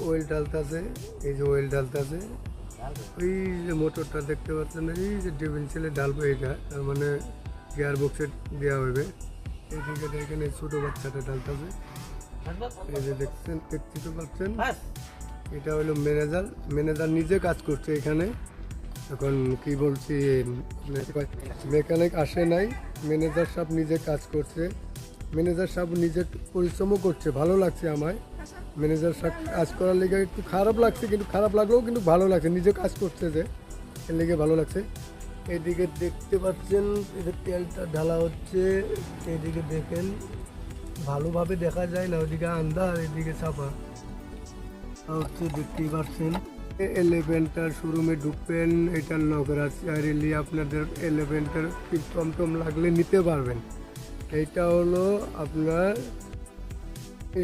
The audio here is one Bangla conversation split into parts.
অয়েল ডালতেছে, এই যে অয়েল ডালতেছে, ওই যে মোটরটা দেখতে পাচ্ছেন, এই যে টেবিল ছেলে ডালবে, এটা তার মানে গিয়ার বক্সে দেওয়া হবে। এইদিকে দেখেন এই ছোটো বাচ্চাটা ডালতেছে, এই যে দেখতে পাচ্ছেন, এটা হলো ম্যানেজার। ম্যানেজার নিজে কাজ করছে এখানে। এখন কি বলছি, মেকানিক আসে নাই, ম্যানেজার সাহেব নিজে কাজ করছে। ম্যানেজার সাহেব নিজে পরিশ্রমও করছে, ভালো লাগছে আমার। ম্যানেজার সাহেব কাজ করার লেগে একটু খারাপ লাগছে, কিন্তু খারাপ লাগলেও কিন্তু ভালো লাগছে, নিজে কাজ করছে যে, এর লেগে ভালো লাগছে। এইদিকে দেখতে পাচ্ছেন, এদের তেলটা ঢালা হচ্ছে। এইদিকে দেখেন, ভালোভাবে দেখা যায় না, ওইদিকে আন্ধার, এদিকে চাপা হচ্ছে, দেখতেই পাচ্ছেন। এলিভেন্টার শোরুমে ঢুকবেন, এটার নগরাজ চাইলে আপনাদের এলিভেন্টার টমটম লাগলে নিতে পারবেন। এইটা হলো আপনার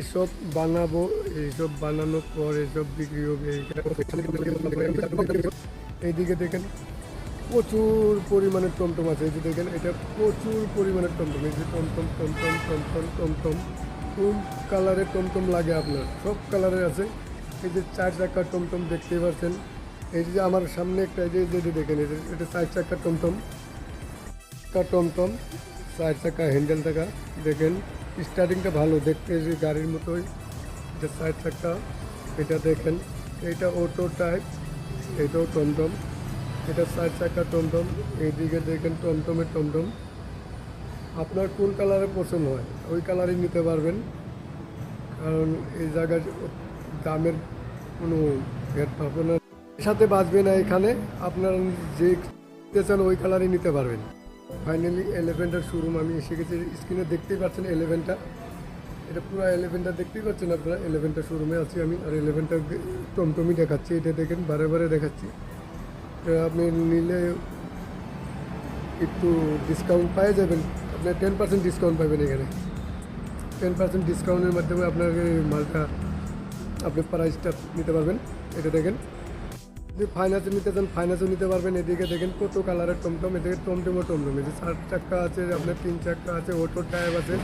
এসব বানাবো, এইসব বানানোর পর এসব বিক্রি হবে। এইদিকে দেখেন প্রচুর পরিমাণে টমটম আছে, এই যে দেখেন এটা প্রচুর পরিমাণে টমটম, এই যে টমটম টমটম টমটম টমটম, কোন কালারের টমটম লাগে আপনার, সব কালারের আছে। এই যে 4 চাকার টমটম দেখতে পাচ্ছেন, এই যে আমার সামনে একটা, এই যে দেখেন এটা 4 চাকার টমটম, টমটম 4 চাকা, হ্যান্ডেল থাকা, দেখেন স্টার্টিংটা ভালো দেখতে, যে গাড়ির মতোই। এটা 4 চাকা, এটা দেখেন, এটা অটো টাইপ, এটাও টমটম, এটা 4 চাকা টমটম। এইদিকে দেখেন টমটমের টমটম, আপনার কোন কালারে পছন্দ হয় ওই কালারই নিতে পারবেন, কারণ এই জায়গায় দামের কোনো ভেদ পাবো না, সাথে বাঁচবে না এখানে, আপনারা যে নিতে চান ওই কালারই নিতে পারবেন। ফাইনালি এলিভেন্টার শোরুম আমি এসে গেছি, স্ক্রিনে দেখতেই পাচ্ছেন এলিভেন্টার, এটা পুরো এলিভেন্টার দেখতেই পাচ্ছেন আপনারা। এলিভেন্টার শোরুমে আছি আমি, আর এলিভেন্টার টমটমই দেখাচ্ছি, এটা দেখেন বারে বারে দেখাচ্ছি। আপনি নিলে একটু ডিসকাউন্ট পেয়ে যাবেন, আপনার 10% ডিসকাউন্ট পাবেন এখানে। 10% ডিসকাউন্টের মাধ্যমে আপনার মালটা, আপনি প্রাইসটা নিতে পারবেন। এটা দেখেন, যদি ফাইন্যান্সে নিতে চান ফাইন্যান্সও নিতে পারবেন। এদিকে দেখেন কত কালারের টমটম, এদিকে টমটমও টমটম, এই যে 4 চাকা আছে, আপনার 3 চাকা আছে, অটো টাইপ আছে,